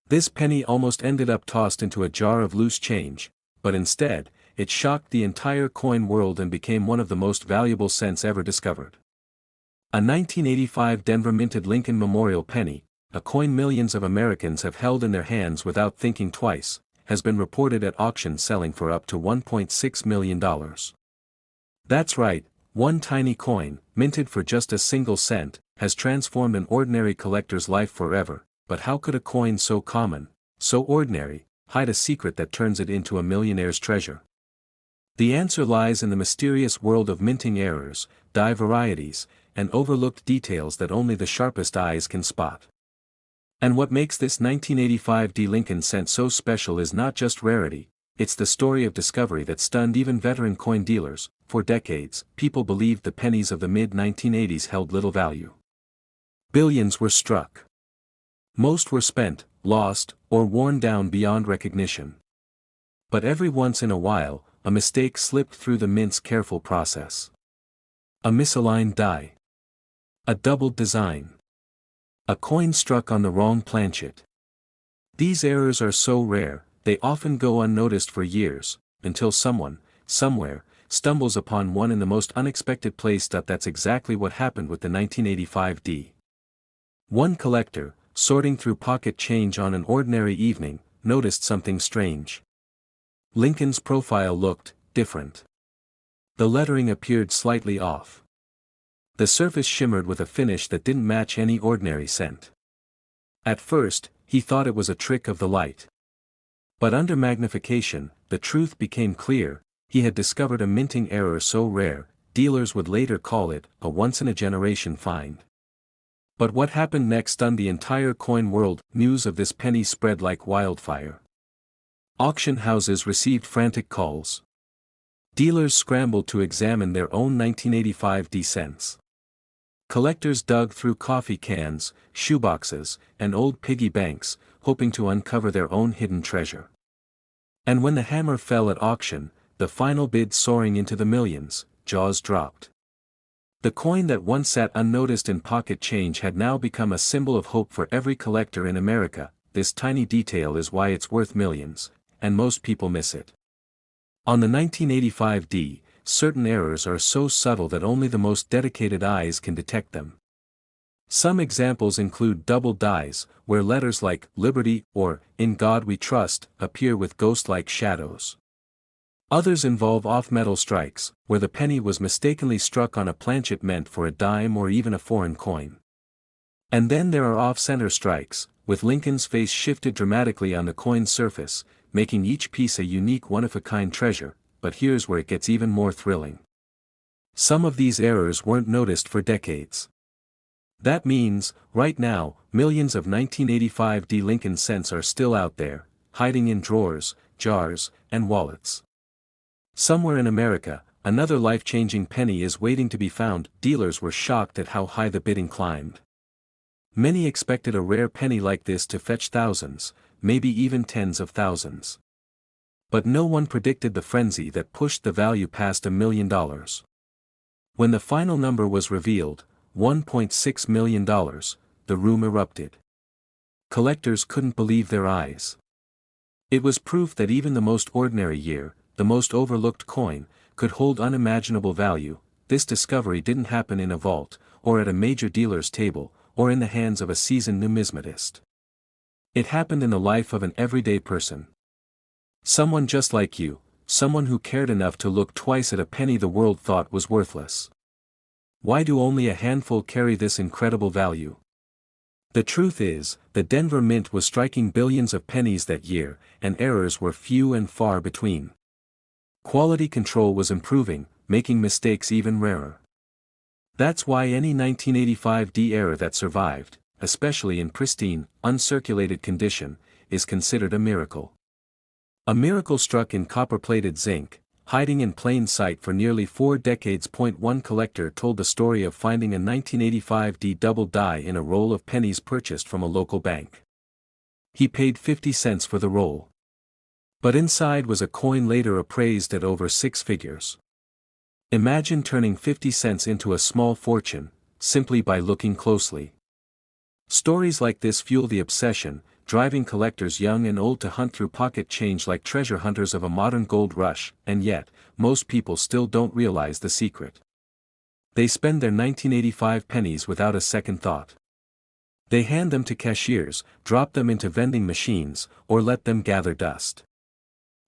This penny almost ended up tossed into a jar of loose change, but instead, it shocked the entire coin world and became one of the most valuable cents ever discovered. A 1985 Denver minted Lincoln Memorial penny, a coin millions of Americans have held in their hands without thinking twice, has been reported at auction selling for up to $1.6 million. That's right, one tiny coin, minted for just a single cent, has transformed an ordinary collector's life forever. But how could a coin so common, so ordinary, hide a secret that turns it into a millionaire's treasure? The answer lies in the mysterious world of minting errors, die varieties, and overlooked details that only the sharpest eyes can spot. And what makes this 1985 D Lincoln cent so special is not just rarity, it's the story of discovery that stunned even veteran coin dealers. For decades, people believed the pennies of the mid-1980s held little value. Billions were struck. Most were spent, lost, or worn down beyond recognition. But every once in a while, a mistake slipped through the mint's careful process. A misaligned die. A doubled design. A coin struck on the wrong planchet. These errors are so rare, they often go unnoticed for years, until someone, somewhere, stumbles upon one in the most unexpected place. That's exactly what happened with the 1985 D. One collector, sorting through pocket change on an ordinary evening, noticed something strange. Lincoln's profile looked different. The lettering appeared slightly off. The surface shimmered with a finish that didn't match any ordinary cent. At first, he thought it was a trick of the light. But under magnification, the truth became clear. He had discovered a minting error so rare, dealers would later call it a once-in-a-generation find. But what happened next stunned the entire coin world. News of this penny spread like wildfire. Auction houses received frantic calls. Dealers scrambled to examine their own 1985 D cents. Collectors dug through coffee cans, shoeboxes, and old piggy banks, hoping to uncover their own hidden treasure. And when the hammer fell at auction, the final bid soaring into the millions, jaws dropped. The coin that once sat unnoticed in pocket change had now become a symbol of hope for every collector in America. This tiny detail is why it's worth millions, and most people miss it. On the 1985 D, certain errors are so subtle that only the most dedicated eyes can detect them. Some examples include double dies, where letters like Liberty or In God We Trust appear with ghost-like shadows. Others involve off-metal strikes, where the penny was mistakenly struck on a planchet meant for a dime or even a foreign coin. And then there are off-center strikes, with Lincoln's face shifted dramatically on the coin's surface, making each piece a unique one-of-a-kind treasure. But here's where it gets even more thrilling. Some of these errors weren't noticed for decades. That means, right now, millions of 1985 D Lincoln cents are still out there, hiding in drawers, jars, and wallets. Somewhere in America, another life-changing penny is waiting to be found. Dealers were shocked at how high the bidding climbed. Many expected a rare penny like this to fetch thousands, maybe even tens of thousands. But no one predicted the frenzy that pushed the value past $1 million. When the final number was revealed, $1.6 million, the room erupted. Collectors couldn't believe their eyes. It was proof that even the most ordinary year, the most overlooked coin, could hold unimaginable value. This discovery didn't happen in a vault, or at a major dealer's table, or in the hands of a seasoned numismatist. It happened in the life of an everyday person. Someone just like you, someone who cared enough to look twice at a penny the world thought was worthless. Why do only a handful carry this incredible value? The truth is, the Denver Mint was striking billions of pennies that year, and errors were few and far between. Quality control was improving, making mistakes even rarer. That's why any 1985 D error that survived, especially in pristine, uncirculated condition, is considered a miracle. A miracle struck in copper-plated zinc, hiding in plain sight for nearly 4 decades. One collector told the story of finding a 1985 D double die in a roll of pennies purchased from a local bank. He paid 50 cents for the roll. But inside was a coin later appraised at over 6 figures. Imagine turning 50 cents into a small fortune, simply by looking closely. Stories like this fuel the obsession, driving collectors young and old to hunt through pocket change like treasure hunters of a modern gold rush, and yet, most people still don't realize the secret. They spend their 1985 pennies without a second thought. They hand them to cashiers, drop them into vending machines, or let them gather dust.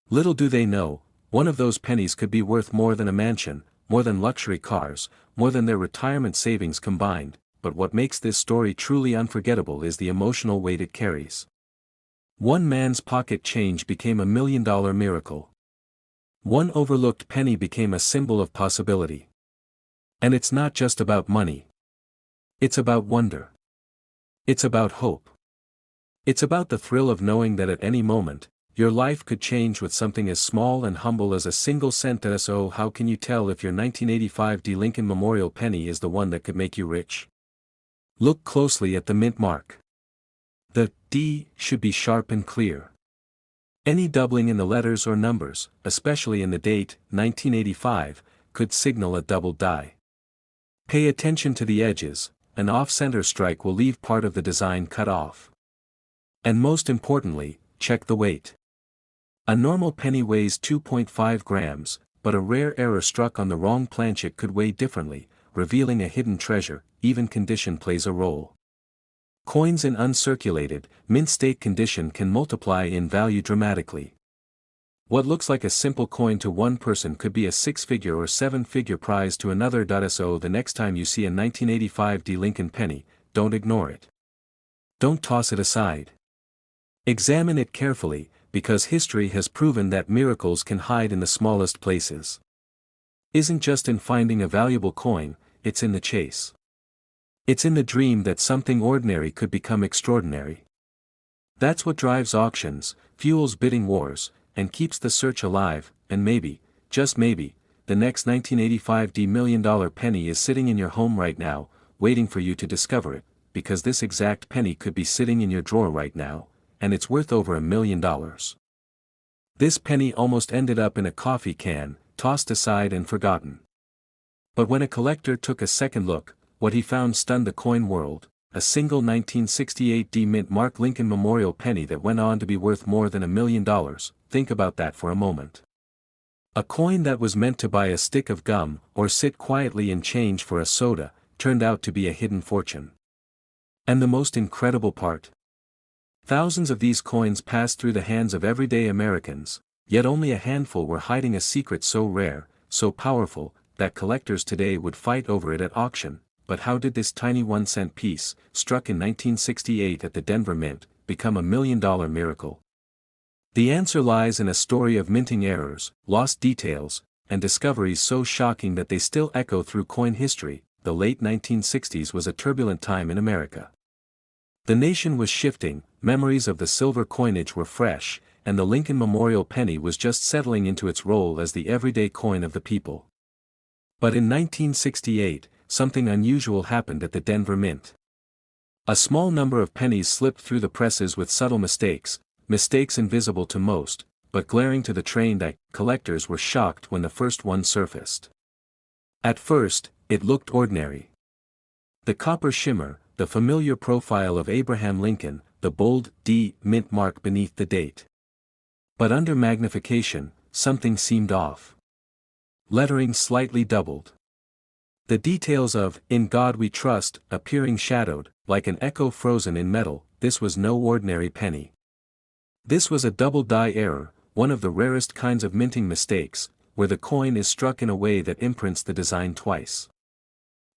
Little do they know, one of those pennies could be worth more than a mansion, more than luxury cars, more than their retirement savings combined, but what makes this story truly unforgettable is the emotional weight it carries. One man's pocket change became a $1 million miracle. One overlooked penny became a symbol of possibility. And it's not just about money. It's about wonder. It's about hope. It's about the thrill of knowing that at any moment, your life could change with something as small and humble as a single cent. So how can you tell if your 1985 D. Lincoln Memorial penny is the one that could make you rich? Look closely at the mint mark. The D should be sharp and clear. Any doubling in the letters or numbers, especially in the date, 1985, could signal a double die. Pay attention to the edges, an off-center strike will leave part of the design cut off. And most importantly, check the weight. A normal penny weighs 2.5 grams, but a rare error struck on the wrong planchet could weigh differently, revealing a hidden treasure. Even condition plays a role. Coins in uncirculated, mint state condition can multiply in value dramatically. What looks like a simple coin to one person could be a 6-figure or 7-figure prize to another. So the next time you see a 1985 D. Lincoln penny, don't ignore it. Don't toss it aside. Examine it carefully, because history has proven that miracles can hide in the smallest places. Isn't just in finding a valuable coin, it's in the chase. It's in the dream that something ordinary could become extraordinary. That's what drives auctions, fuels bidding wars, and keeps the search alive. And maybe, just maybe, the next 1985 D. $1 million penny is sitting in your home right now, waiting for you to discover it, because this exact penny could be sitting in your drawer right now, and it's worth over $1 million. This penny almost ended up in a coffee can, tossed aside and forgotten. But when a collector took a second look, what he found stunned the coin world: a single 1968 D. Mint Mark Lincoln Memorial penny that went on to be worth more than $1 million. Think about that for a moment. A coin that was meant to buy a stick of gum or sit quietly in change for a soda, turned out to be a hidden fortune. And the most incredible part? Thousands of these coins passed through the hands of everyday Americans, yet only a handful were hiding a secret so rare, so powerful, that collectors today would fight over it at auction. But how did this tiny 1-cent piece, struck in 1968 at the Denver Mint, become a $1 million miracle? The answer lies in a story of minting errors, lost details, and discoveries so shocking that they still echo through coin history. The late 1960s was a turbulent time in America. The nation was shifting, memories of the silver coinage were fresh, and the Lincoln Memorial penny was just settling into its role as the everyday coin of the people. But in 1968, something unusual happened at the Denver Mint. A small number of pennies slipped through the presses with subtle mistakes invisible to most, but glaring to the trained eye. Collectors were shocked when the first one surfaced. At first, it looked ordinary. The copper shimmer, the familiar profile of Abraham Lincoln, the bold D. Mint mark beneath the date. But under magnification, something seemed off. Lettering slightly doubled. The details of "In God We Trust" appearing shadowed, like an echo frozen in metal. This was no ordinary penny. This was a double die error, one of the rarest kinds of minting mistakes, where the coin is struck in a way that imprints the design twice.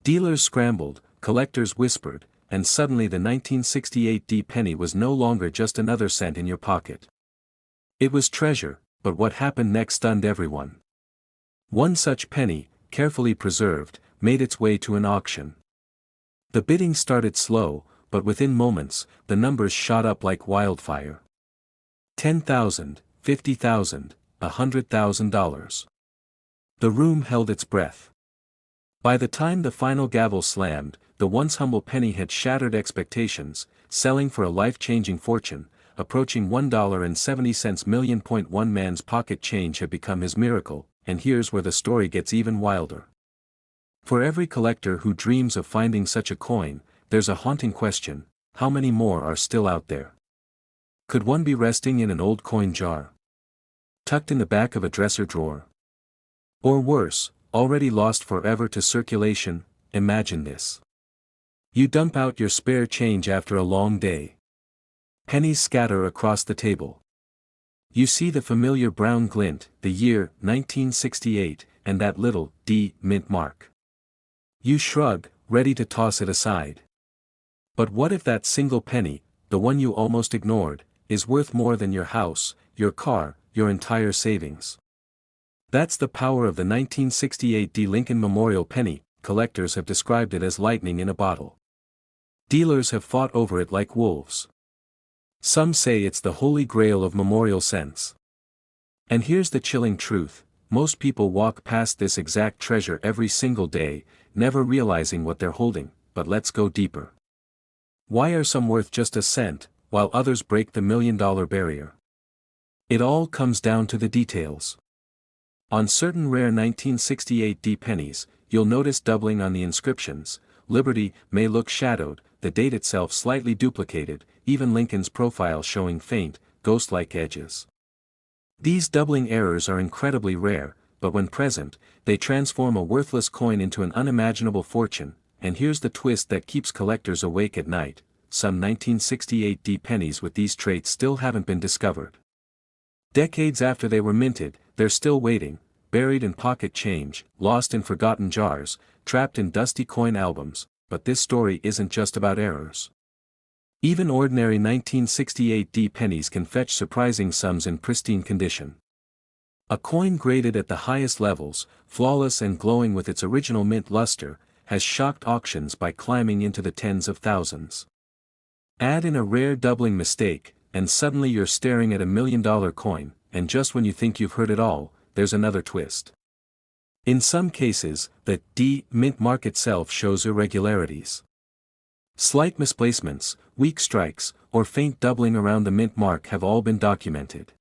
Dealers scrambled, collectors whispered, and suddenly the 1968 D penny was no longer just another cent in your pocket. It was treasure. But what happened next stunned everyone. One such penny, carefully preserved, made its way to an auction. The bidding started slow, but within moments, the numbers shot up like wildfire. $10,000, $50,000, $100,000. The room held its breath. By the time the final gavel slammed, the once humble penny had shattered expectations, selling for a life-changing fortune, approaching $1.70 million. One man's pocket change had become his miracle, and here's where the story gets even wilder. For every collector who dreams of finding such a coin, there's a haunting question: how many more are still out there? Could one be resting in an old coin jar? Tucked in the back of a dresser drawer? Or worse, already lost forever to circulation? Imagine this. You dump out your spare change after a long day. Pennies scatter across the table. You see the familiar brown glint, the year, 1968, and that little, D, mint mark. You shrug, ready to toss it aside. But what if that single penny, the one you almost ignored, is worth more than your house, your car, your entire savings? That's the power of the 1968 D. Lincoln Memorial penny. Collectors have described it as lightning in a bottle. Dealers have fought over it like wolves. Some say it's the holy grail of memorial cents. And here's the chilling truth: most people walk past this exact treasure every single day, never realizing what they're holding. But let's go deeper. Why are some worth just a cent, while others break the $1 million barrier? It all comes down to the details. On certain rare 1968 D pennies, you'll notice doubling on the inscriptions. Liberty may look shadowed, the date itself slightly duplicated, even Lincoln's profile showing faint, ghost-like edges. These doubling errors are incredibly rare, but when present, they transform a worthless coin into an unimaginable fortune. And here's the twist that keeps collectors awake at night: some 1968 D pennies with these traits still haven't been discovered. Decades after they were minted, they're still waiting, buried in pocket change, lost in forgotten jars, trapped in dusty coin albums. But this story isn't just about errors. Even ordinary 1968 D pennies can fetch surprising sums in pristine condition. A coin graded at the highest levels, flawless and glowing with its original mint luster, has shocked auctions by climbing into the tens of thousands. Add in a rare doubling mistake, and suddenly you're staring at $1 million coin, and just when you think you've heard it all, there's another twist. In some cases, the D mint mark itself shows irregularities. Slight misplacements, weak strikes, or faint doubling around the mint mark have all been documented.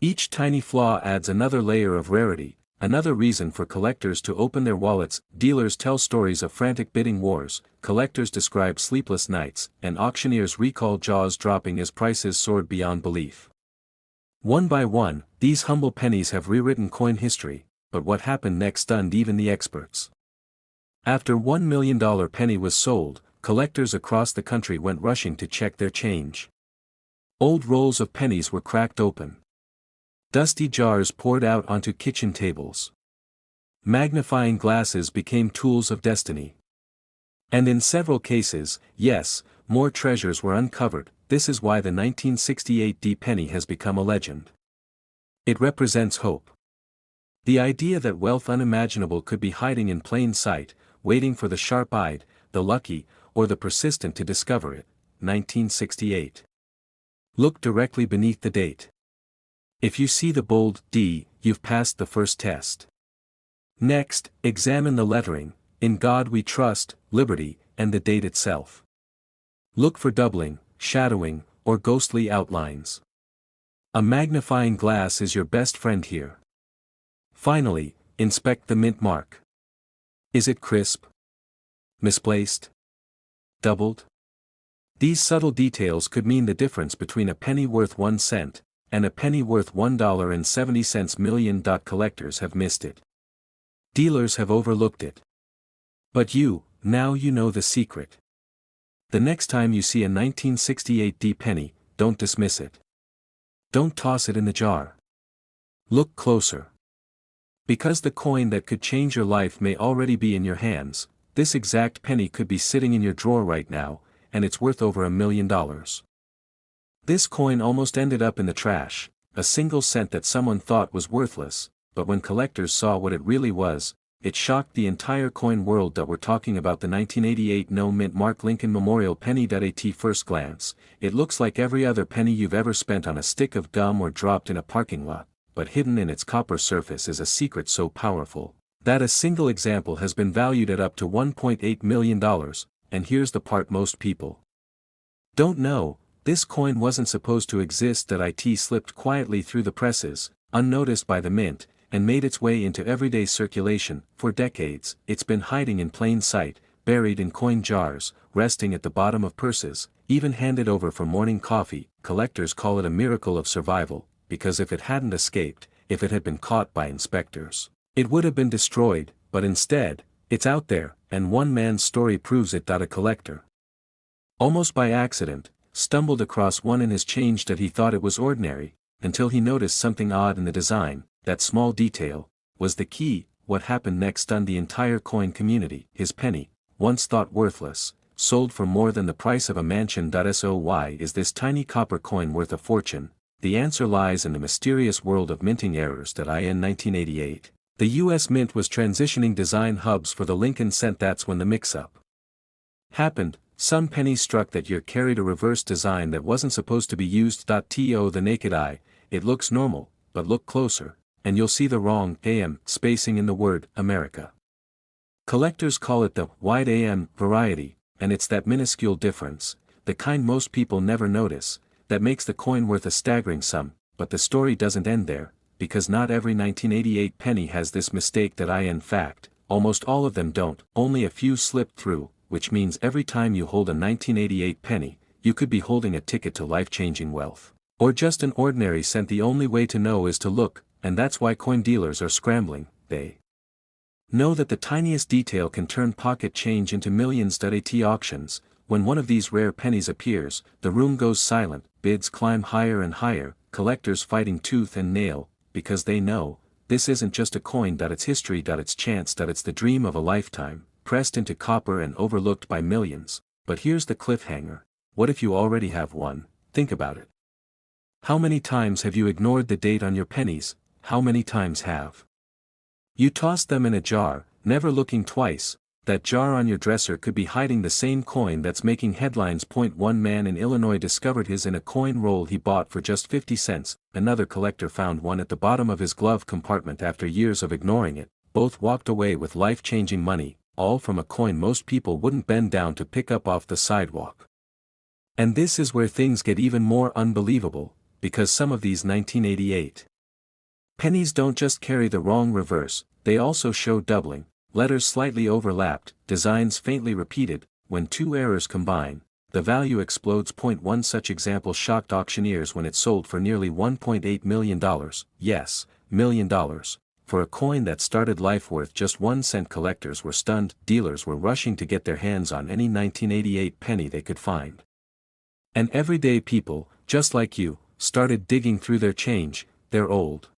Each tiny flaw adds another layer of rarity, another reason for collectors to open their wallets. Dealers tell stories of frantic bidding wars, collectors describe sleepless nights, and auctioneers recall jaws dropping as prices soared beyond belief. One by one, these humble pennies have rewritten coin history, but what happened next stunned even the experts. After $1 million penny was sold, collectors across the country went rushing to check their change. Old rolls of pennies were cracked open. Dusty jars poured out onto kitchen tables. Magnifying glasses became tools of destiny. And in several cases, yes, more treasures were uncovered. This is why the 1968 D penny has become a legend. It represents hope. The idea that wealth unimaginable could be hiding in plain sight, waiting for the sharp-eyed, the lucky, or the persistent to discover it. 1968. Look directly beneath the date. If you see the bold D, you've passed the first test. Next, examine the lettering: "In God We Trust," "Liberty," and the date itself. Look for doubling, shadowing, or ghostly outlines. A magnifying glass is your best friend here. Finally, inspect the mint mark. Is it crisp? Misplaced? Doubled? These subtle details could mean the difference between a penny worth 1 cent, and a penny worth $1.70 million. Collectors have missed it. Dealers have overlooked it. But now you know the secret. The next time you see a 1968 D penny, don't dismiss it. Don't toss it in the jar. Look closer. Because the coin that could change your life may already be in your hands. This exact penny could be sitting in your drawer right now, and it's worth over $1 million. This coin almost ended up in the trash, a single cent that someone thought was worthless, but when collectors saw what it really was, it shocked the entire coin world. That we're talking about the 1988 no mint mark Lincoln Memorial penny. At first glance, it looks like every other penny you've ever spent on a stick of gum or dropped in a parking lot. But hidden in its copper surface is a secret so powerful that a single example has been valued at up to $1.8 million, and here's the part most people don't know: this coin wasn't supposed to exist. It slipped quietly through the presses, unnoticed by the mint, and made its way into everyday circulation. For decades, it's been hiding in plain sight, buried in coin jars, resting at the bottom of purses, even handed over for morning coffee. Collectors call it a miracle of survival, because if it hadn't escaped, if it had been caught by inspectors, it would have been destroyed, but instead, it's out there, and one man's story proves it. A collector, almost by accident, stumbled across one in his change that he thought it was ordinary, until he noticed something odd in the design. That small detail was the key. What happened next stunned the entire coin community. His penny, once thought worthless, sold for more than the price of a mansion. So why is this tiny copper coin worth a fortune? The answer lies in the mysterious world of minting errors. In 1988, the U.S. Mint was transitioning design hubs for the Lincoln cent. That's when the mix-up happened. Some pennies struck that year carried a reverse design that wasn't supposed to be used. To the naked eye, it looks normal, but look closer, and you'll see the wrong AM spacing in the word America. Collectors call it the wide AM variety, and it's that minuscule difference, the kind most people never notice, that makes the coin worth a staggering sum. But the story doesn't end there, because not every 1988 penny has this mistake. In fact, almost all of them don't. Only a few slip through, which means every time you hold a 1988 penny, you could be holding a ticket to life-changing wealth, or just an ordinary cent. The only way to know is to look, and that's why coin dealers are scrambling. They know that the tiniest detail can turn pocket change into millions. At auctions, when one of these rare pennies appears, the room goes silent, bids climb higher and higher, collectors fighting tooth and nail, because they know, this isn't just a coin. It's history. It's chance. It's the dream of a lifetime, pressed into copper and overlooked by millions. But here's the cliffhanger: what if you already have one? Think about it. How many times have you ignored the date on your pennies? How many times have you tossed them in a jar, never looking twice? That jar on your dresser could be hiding the same coin that's making headlines. One man in Illinois discovered his in a coin roll he bought for just 50 cents, another collector found one at the bottom of his glove compartment after years of ignoring it. Both walked away with life-changing money, all from a coin most people wouldn't bend down to pick up off the sidewalk. And this is where things get even more unbelievable, because some of these 1988 pennies don't just carry the wrong reverse, they also show doubling, letters slightly overlapped, designs faintly repeated. When two errors combine, the value explodes. One such example shocked auctioneers when it sold for nearly $1.8 million, yes, $1 million, for a coin that started life worth just 1 cent. Collectors were stunned. Dealers were rushing to get their hands on any 1988 penny they could find. And everyday people, just like you, started digging through their change, their old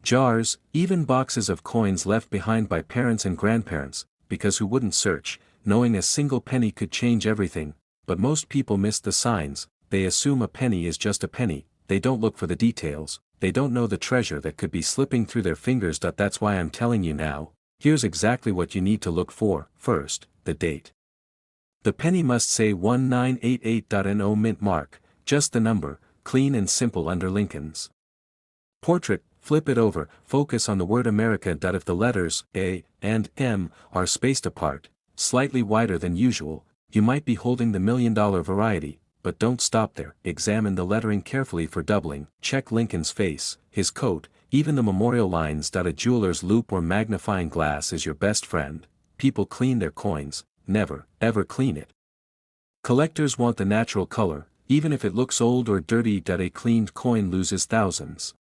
jars, even boxes of coins left behind by parents and grandparents, because who wouldn't search, knowing a single penny could change everything? But most people miss the signs. They assume a penny is just a penny, they don't look for the details, they don't know the treasure that could be slipping through their fingers. That's why I'm telling you now, here's exactly what you need to look for. First, the date. The penny must say 1988. Mint mark, just the number, clean and simple under Lincoln's portrait. Flip it over, focus on the word America. If the letters A and M are spaced apart, slightly wider than usual, you might be holding the $1 million variety. But don't stop there. Examine the lettering carefully for doubling. Check Lincoln's face, his coat, even the memorial lines. A jeweler's loupe or magnifying glass is your best friend. People clean their coins, never, ever clean it. Collectors want the natural color, even if it looks old or dirty. A cleaned coin loses thousands,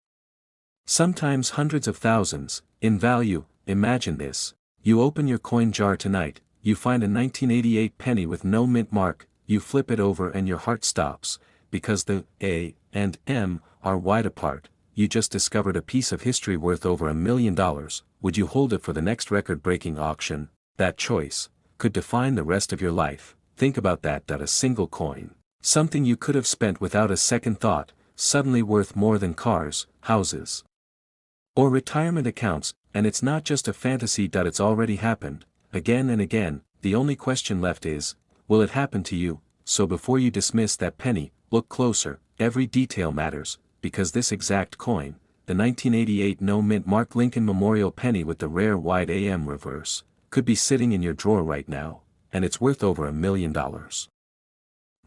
sometimes hundreds of thousands, in value. Imagine this: you open your coin jar tonight, you find a 1988 penny with no mint mark, you flip it over and your heart stops, because the A and M are wide apart. You just discovered a piece of history worth over $1 million. Would you hold it for the next record-breaking auction? That choice could define the rest of your life. Think about that. A single coin, something you could have spent without a second thought, suddenly worth more than cars, houses, or retirement accounts. And it's not just a fantasy. It's already happened, again and again. The only question left is, will it happen to you? So before you dismiss that penny, look closer. Every detail matters, because this exact coin, the 1988 no mint mark Lincoln Memorial penny with the rare wide AM reverse, could be sitting in your drawer right now, and it's worth over $1 million.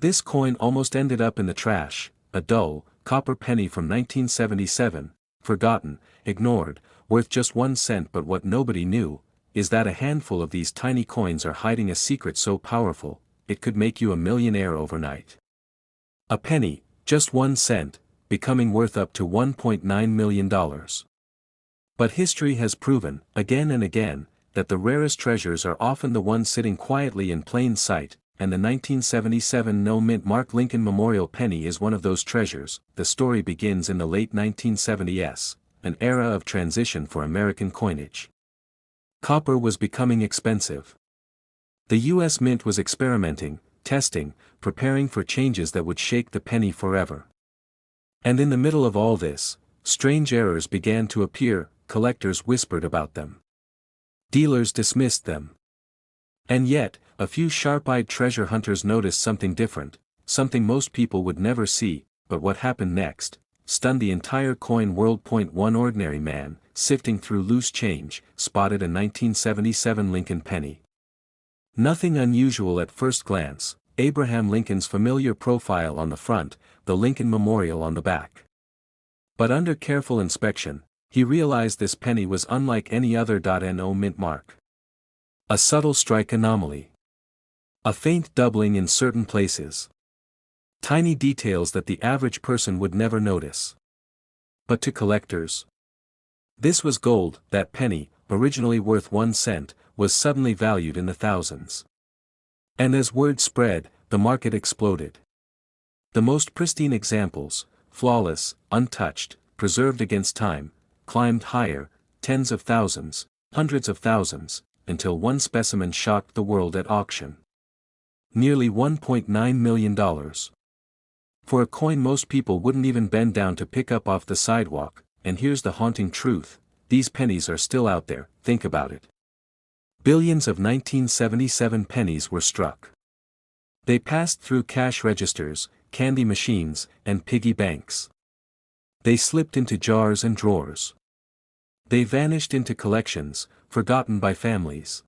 This coin almost ended up in the trash, a dull, copper penny from 1977, forgotten, ignored, worth just 1 cent. But what nobody knew is that a handful of these tiny coins are hiding a secret so powerful, it could make you a millionaire overnight. A penny, just 1 cent, becoming worth up to $1.9 million. But history has proven, again and again, that the rarest treasures are often the ones sitting quietly in plain sight, and the 1977 no-mint Mark Lincoln Memorial penny is one of those treasures. The story begins in the late 1970s, an era of transition for American coinage. Copper was becoming expensive. The U.S. Mint was experimenting, testing, preparing for changes that would shake the penny forever. And in the middle of all this, strange errors began to appear. Collectors whispered about them. Dealers dismissed them. And yet, a few sharp-eyed treasure hunters noticed something different, something most people would never see. But what happened next stunned the entire coin world. One ordinary man, sifting through loose change, spotted a 1977 Lincoln penny. Nothing unusual at first glance: Abraham Lincoln's familiar profile on the front, the Lincoln Memorial on the back. But under careful inspection, he realized this penny was unlike any other. No mint mark. A subtle strike anomaly. A faint doubling in certain places. Tiny details that the average person would never notice. But to collectors, this was gold. That penny, originally worth 1 cent, was suddenly valued in the thousands. And as word spread, the market exploded. The most pristine examples, flawless, untouched, preserved against time, climbed higher, tens of thousands, hundreds of thousands, until one specimen shocked the world at auction. Nearly $1.9 million. For a coin most people wouldn't even bend down to pick up off the sidewalk. And here's the haunting truth: these pennies are still out there. Think about it. Billions of 1977 pennies were struck. They passed through cash registers, candy machines, and piggy banks. They slipped into jars and drawers. They vanished into collections, forgotten by families.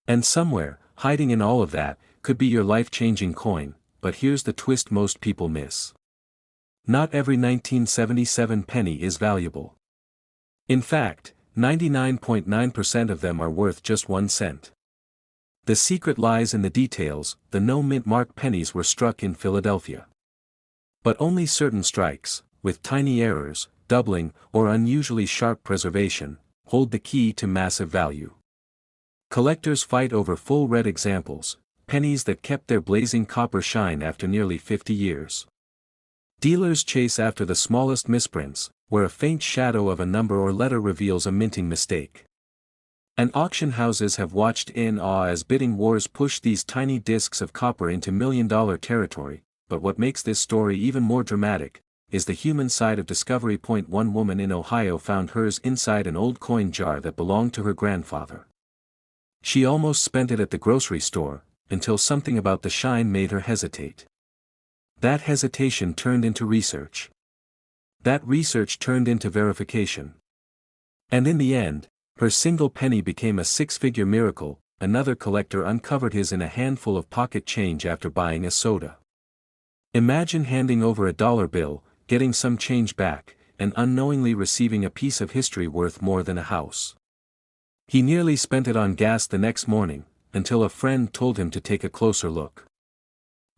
And somewhere, hiding in all of that, could be your life-changing coin. But here's the twist most people miss. Not every 1977 penny is valuable. In fact, 99.9% of them are worth just 1 cent. The secret lies in the details. The no-mint mark pennies were struck in Philadelphia. But only certain strikes, with tiny errors, doubling, or unusually sharp preservation, hold the key to massive value. Collectors fight over full red examples, pennies that kept their blazing copper shine after nearly 50 years. Dealers chase after the smallest misprints, where a faint shadow of a number or letter reveals a minting mistake. And auction houses have watched in awe as bidding wars push these tiny discs of copper into million-dollar territory. But what makes this story even more dramatic is the human side of discovery. One woman in Ohio found hers inside an old coin jar that belonged to her grandfather. She almost spent it at the grocery store, until something about the shine made her hesitate. That hesitation turned into research. That research turned into verification. And in the end, her single penny became a 6-figure miracle. Another collector uncovered his in a handful of pocket change after buying a soda. Imagine handing over a dollar bill, getting some change back, and unknowingly receiving a piece of history worth more than a house. He nearly spent it on gas the next morning, until a friend told him to take a closer look.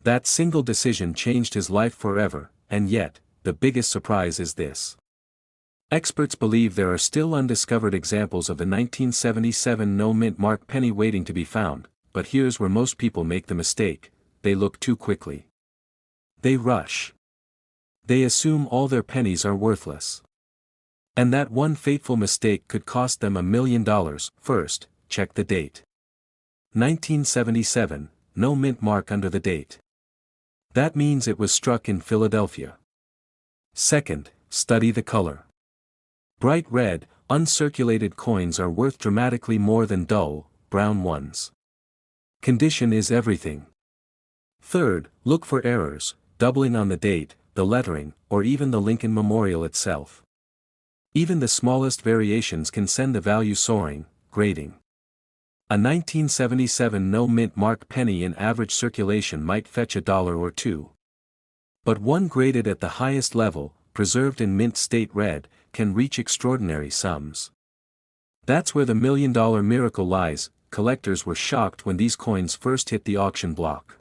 That single decision changed his life forever. And yet, the biggest surprise is this. Experts believe there are still undiscovered examples of the 1977 no-mint mark penny waiting to be found. But here's where most people make the mistake: they look too quickly. They rush. They assume all their pennies are worthless. And that one fateful mistake could cost them $1 million. First, check the date. 1977, no mint mark under the date. That means it was struck in Philadelphia. Second, study the color. Bright red, uncirculated coins are worth dramatically more than dull, brown ones. Condition is everything. Third, look for errors, doubling on the date, the lettering, or even the Lincoln Memorial itself. Even the smallest variations can send the value soaring. Grading. A 1977 no-mint mark penny in average circulation might fetch $1 or $2. But one graded at the highest level, preserved in mint state red, can reach extraordinary sums. That's where the million-dollar miracle lies. Collectors were shocked when these coins first hit the auction block.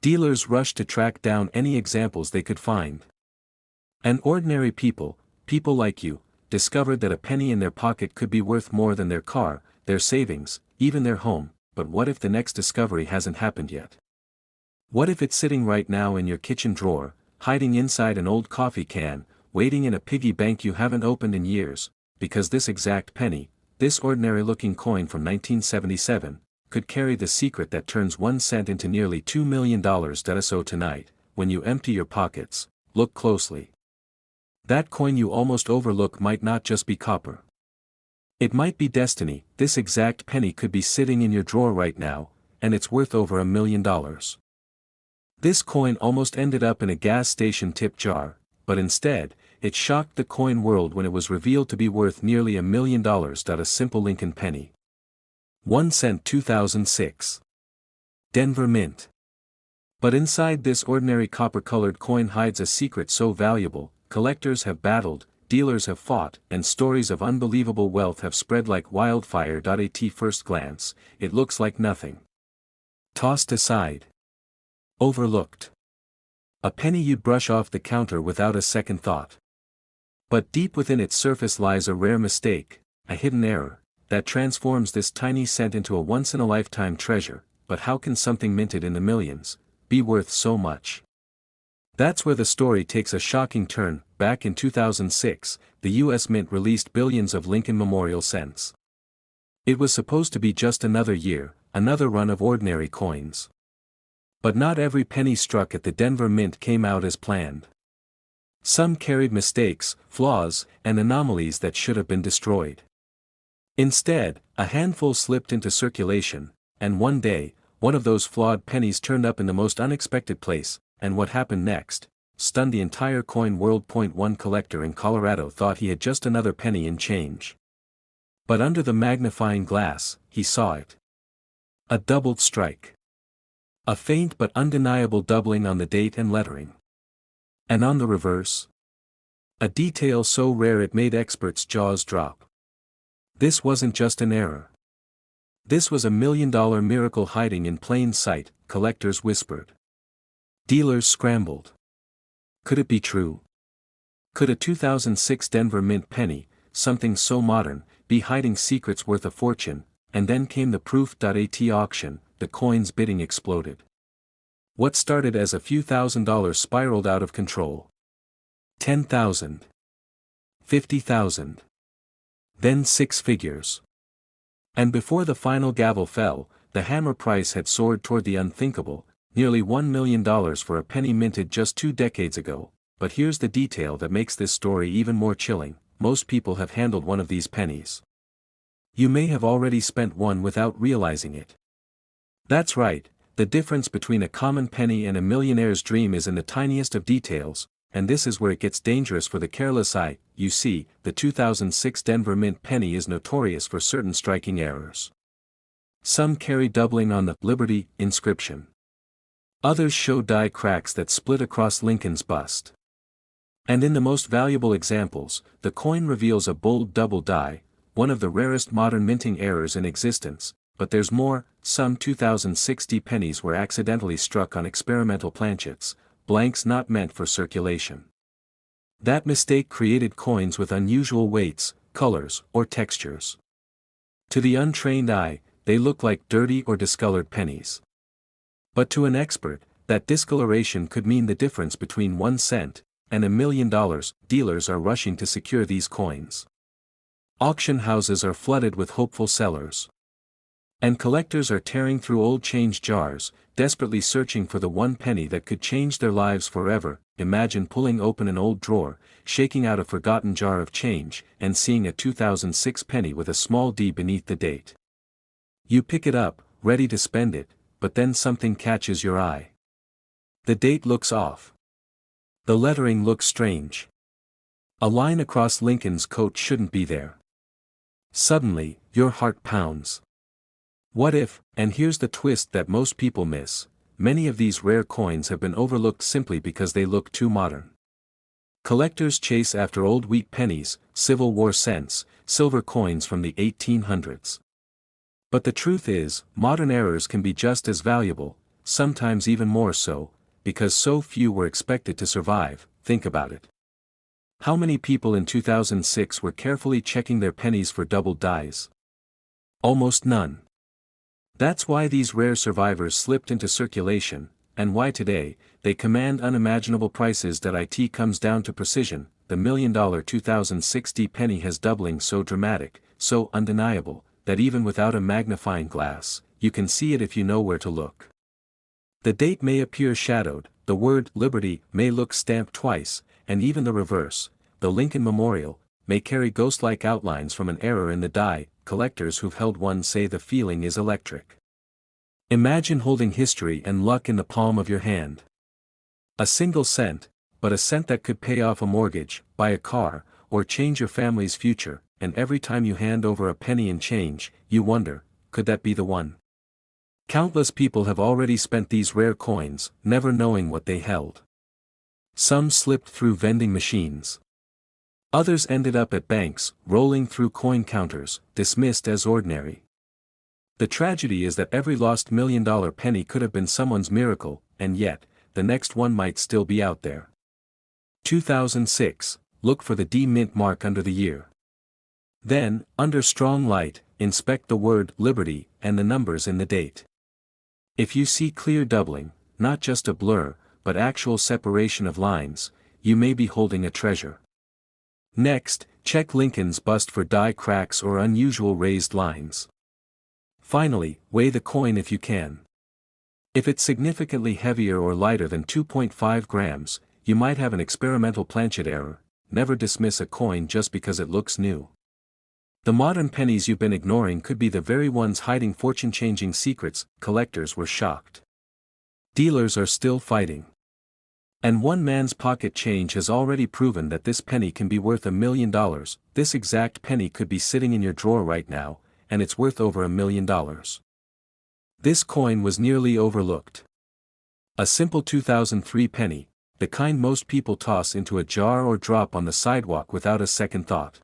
Dealers rushed to track down any examples they could find. And ordinary people, people like you, discovered that a penny in their pocket could be worth more than their car, their savings, even their home. But what if the next discovery hasn't happened yet? What if it's sitting right now in your kitchen drawer, hiding inside an old coffee can, waiting in a piggy bank you haven't opened in years, because this exact penny, this ordinary-looking coin from 1977, could carry the secret that turns 1 cent into nearly $2 million. So tonight, when you empty your pockets, look closely. That coin you almost overlook might not just be copper. It might be destiny. This exact penny could be sitting in your drawer right now, and it's worth over $1 million. This coin almost ended up in a gas station tip jar, but instead, it shocked the coin world when it was revealed to be worth nearly $1 million. A simple Lincoln penny. 1 cent 2006. Denver Mint. But inside this ordinary copper-colored coin hides a secret so valuable, collectors have battled, dealers have fought, and stories of unbelievable wealth have spread like wildfire. At first glance, it looks like nothing. Tossed aside. Overlooked. A penny you'd brush off the counter without a second thought. But deep within its surface lies a rare mistake, a hidden error, that transforms this tiny cent into a once-in-a-lifetime treasure. But how can something minted in the millions be worth so much? That's where the story takes a shocking turn. Back in 2006, the U.S. Mint released billions of Lincoln Memorial cents. It was supposed to be just another year, another run of ordinary coins. But not every penny struck at the Denver Mint came out as planned. Some carried mistakes, flaws, and anomalies that should have been destroyed. Instead, a handful slipped into circulation, and one day, one of those flawed pennies turned up in the most unexpected place, and what happened next stunned the entire coin world. One collector in Colorado thought he had just another penny in change. But under the magnifying glass, he saw it. A doubled strike. A faint but undeniable doubling on the date and lettering. And on the reverse? A detail so rare it made experts' jaws drop. This wasn't just an error. This was $1 million miracle hiding in plain sight, collectors whispered. Dealers scrambled. Could it be true? Could a 2006 Denver Mint penny, something so modern, be hiding secrets worth a fortune? And then came the proof. At auction, the coin's bidding exploded. What started as a few $1,000s spiraled out of control. $10,000. $50,000. Then 6 figures. And before the final gavel fell, the hammer price had soared toward the unthinkable, nearly $1 million for a penny minted just 2 decades ago. But here's the detail that makes this story even more chilling: most people have handled one of these pennies. You may have already spent one without realizing it. That's right, the difference between a common penny and a millionaire's dream is in the tiniest of details, and this is where it gets dangerous for the careless eye. You see, the 2006 Denver Mint penny is notorious for certain striking errors. Some carry doubling on the Liberty inscription. Others show die cracks that split across Lincoln's bust. And in the most valuable examples, the coin reveals a bold double die, one of the rarest modern minting errors in existence. But there's more. Some 2060 pennies were accidentally struck on experimental planchets, blanks not meant for circulation. That mistake created coins with unusual weights, colors, or textures. To the untrained eye, they look like dirty or discolored pennies. But to an expert, that discoloration could mean the difference between 1 cent and $1 million. Dealers are rushing to secure these coins. Auction houses are flooded with hopeful sellers. And collectors are tearing through old change jars, desperately searching for the one penny that could change their lives forever. Imagine pulling open an old drawer, shaking out a forgotten jar of change, and seeing a 2006 penny with a small d beneath the date. You pick it up, ready to spend it, but then something catches your eye. The date looks off. The lettering looks strange. A line across Lincoln's coat shouldn't be there. Suddenly, your heart pounds. What if, and here's the twist that most people miss, many of these rare coins have been overlooked simply because they look too modern. Collectors chase after old wheat pennies, Civil War cents, silver coins from the 1800s. But the truth is, modern errors can be just as valuable, sometimes even more so, because so few were expected to survive. Think about it. How many people in 2006 were carefully checking their pennies for doubled dies? Almost none. That's why these rare survivors slipped into circulation, and why today, they command unimaginable prices. That it comes down to precision. The $1 million 2060 penny has doubling so dramatic, so undeniable, that even without a magnifying glass, you can see it if you know where to look. The date may appear shadowed, the word Liberty may look stamped twice, and even the reverse, the Lincoln Memorial, may carry ghost-like outlines from an error in the die. Collectors who've held one say the feeling is electric. Imagine holding history and luck in the palm of your hand. A single cent, but a cent that could pay off a mortgage, buy a car, or change your family's future, and every time you hand over a penny in change, you wonder, could that be the one? Countless people have already spent these rare coins, never knowing what they held. Some slipped through vending machines. Others ended up at banks, rolling through coin counters, dismissed as ordinary. The tragedy is that every lost $1 million penny could have been someone's miracle, and yet, the next one might still be out there. 2006, look for the D mint mark under the year. Then, under strong light, inspect the word Liberty and the numbers in the date. If you see clear doubling, not just a blur, but actual separation of lines, you may be holding a treasure. Next, check Lincoln's bust for die cracks or unusual raised lines. Finally, weigh the coin if you can. If it's significantly heavier or lighter than 2.5 grams, you might have an experimental planchet error. Never dismiss a coin just because it looks new. The modern pennies you've been ignoring could be the very ones hiding fortune-changing secrets. Collectors were shocked. Dealers are still fighting. And one man's pocket change has already proven that this penny can be worth $1 million. This exact penny could be sitting in your drawer right now, and it's worth over $1 million. This coin was nearly overlooked. A simple 2003 penny, the kind most people toss into a jar or drop on the sidewalk without a second thought.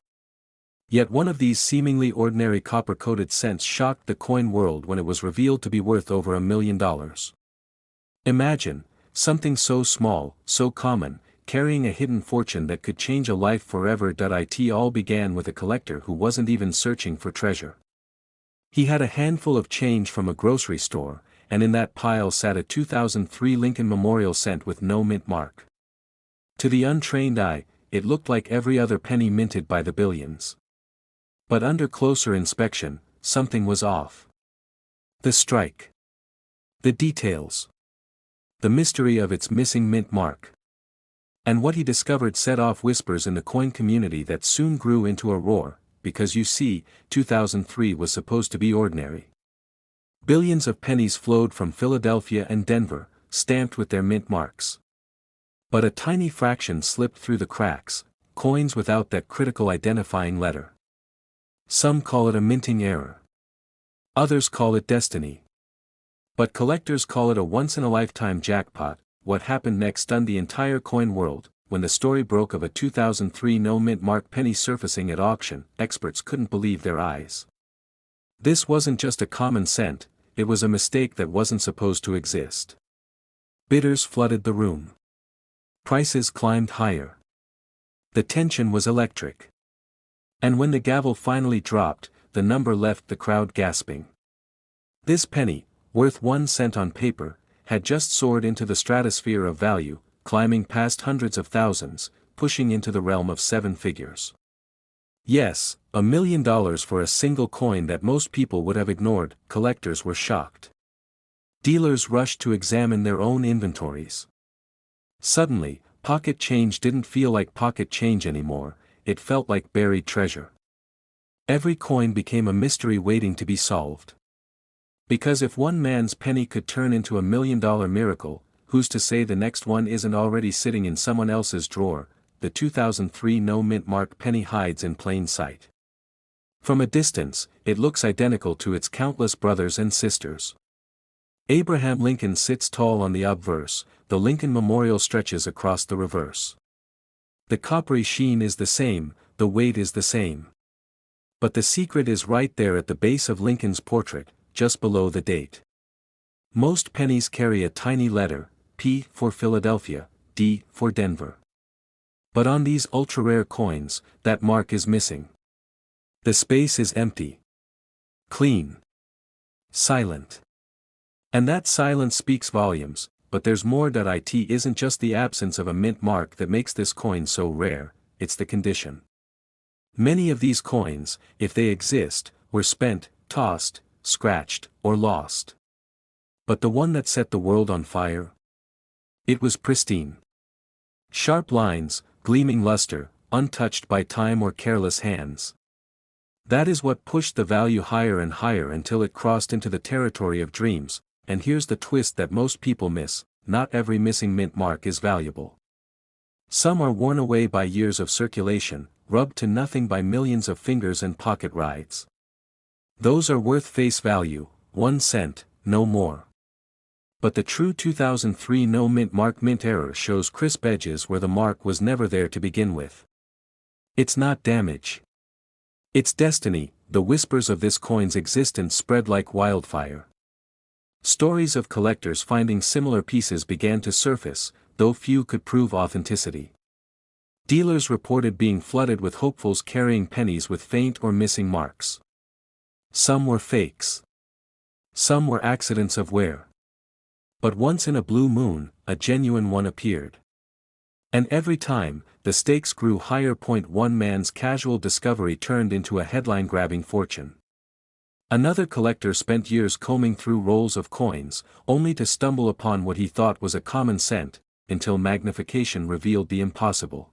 Yet one of these seemingly ordinary copper-coated cents shocked the coin world when it was revealed to be worth over $1 million. Imagine, something so small, so common, carrying a hidden fortune that could change a life forever. It all began with a collector who wasn't even searching for treasure. He had a handful of change from a grocery store, and in that pile sat a 2003 Lincoln Memorial cent with no mint mark. To the untrained eye, it looked like every other penny minted by the billions. But under closer inspection, something was off. The strike. The details. The mystery of its missing mint mark. And what he discovered set off whispers in the coin community that soon grew into a roar, because you see, 2003 was supposed to be ordinary. Billions of pennies flowed from Philadelphia and Denver, stamped with their mint marks. But a tiny fraction slipped through the cracks, coins without that critical identifying letter. Some call it a minting error. Others call it destiny. But collectors call it a once-in-a-lifetime jackpot. What happened next stunned the entire coin world. When the story broke of a 2003 no-mint mark penny surfacing at auction, experts couldn't believe their eyes. This wasn't just a common cent, it was a mistake that wasn't supposed to exist. Bidders flooded the room. Prices climbed higher. The tension was electric. And when the gavel finally dropped, the number left the crowd gasping. This penny, worth 1 cent on paper, had just soared into the stratosphere of value, climbing past hundreds of thousands, pushing into the realm of 7 figures. Yes, $1 million for a single coin that most people would have ignored. Collectors were shocked. Dealers rushed to examine their own inventories. Suddenly, pocket change didn't feel like pocket change anymore, it felt like buried treasure. Every coin became a mystery waiting to be solved. Because if one man's penny could turn into $1 million miracle, who's to say the next one isn't already sitting in someone else's drawer? The 2003 no-mint mark penny hides in plain sight. From a distance, it looks identical to its countless brothers and sisters. Abraham Lincoln sits tall on the obverse, the Lincoln Memorial stretches across the reverse. The coppery sheen is the same, the weight is the same. But the secret is right there at the base of Lincoln's portrait, just below the date. Most pennies carry a tiny letter, P for Philadelphia, D for Denver. But on these ultra-rare coins, that mark is missing. The space is empty. Clean. Silent. And that silence speaks volumes, but there's more. It isn't just the absence of a mint mark that makes this coin so rare, it's the condition. Many of these coins, if they exist, were spent, tossed, scratched, or lost. But the one that set the world on fire? It was pristine. Sharp lines, gleaming luster, untouched by time or careless hands. That is what pushed the value higher and higher until it crossed into the territory of dreams, and here's the twist that most people miss: not every missing mint mark is valuable. Some are worn away by years of circulation, rubbed to nothing by millions of fingers and pocket rides. Those are worth face value, 1 cent, no more. But the true 2003 no mint mark mint error shows crisp edges where the mark was never there to begin with. It's not damage. It's destiny. The whispers of this coin's existence spread like wildfire. Stories of collectors finding similar pieces began to surface, though few could prove authenticity. Dealers reported being flooded with hopefuls carrying pennies with faint or missing marks. Some were fakes. Some were accidents of wear. But once in a blue moon, a genuine one appeared. And every time, the stakes grew higher. One man's casual discovery turned into a headline-grabbing fortune. Another collector spent years combing through rolls of coins, only to stumble upon what he thought was a common cent, until magnification revealed the impossible.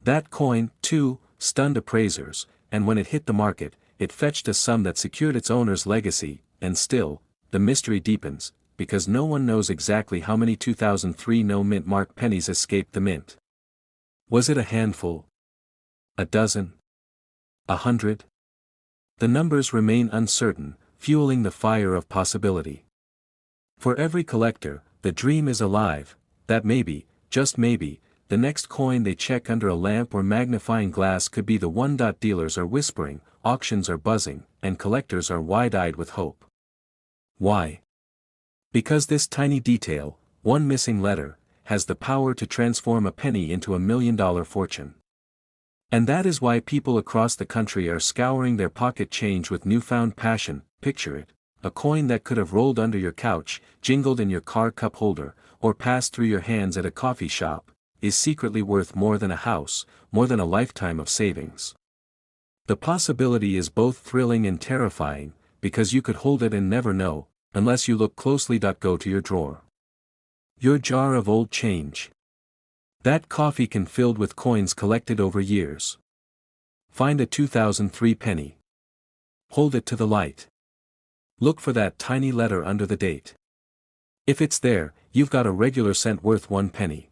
That coin, too, stunned appraisers, and when it hit the market, it fetched a sum that secured its owner's legacy. And still, the mystery deepens, because no one knows exactly how many 2003 no mint mark pennies escaped the mint. Was it a handful? A dozen? 100? The numbers remain uncertain, fueling the fire of possibility. For every collector, the dream is alive, that maybe, just maybe, the next coin they check under a lamp or magnifying glass could be the one. Dealers are whispering, auctions are buzzing, and collectors are wide-eyed with hope. Why? Because this tiny detail, one missing letter, has the power to transform a penny into $1 million fortune. And that is why people across the country are scouring their pocket change with newfound passion. Picture it: a coin that could have rolled under your couch, jingled in your car cup holder, or passed through your hands at a coffee shop, is secretly worth more than a house, more than a lifetime of savings. The possibility is both thrilling and terrifying, because you could hold it and never know, unless you look closely. Go to your drawer. Your jar of old change. That coffee can filled with coins collected over years. Find a 2003 penny. Hold it to the light. Look for that tiny letter under the date. If it's there, you've got a regular cent worth 1 penny.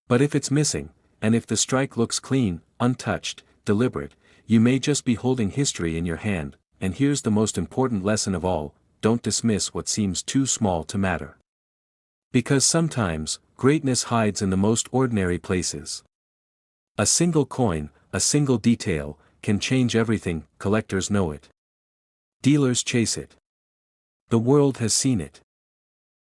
But if it's missing, and if the strike looks clean, untouched, deliberate, you may just be holding history in your hand. And here's the most important lesson of all: don't dismiss what seems too small to matter. Because sometimes, greatness hides in the most ordinary places. A single coin, a single detail, can change everything. Collectors know it. Dealers chase it. The world has seen it.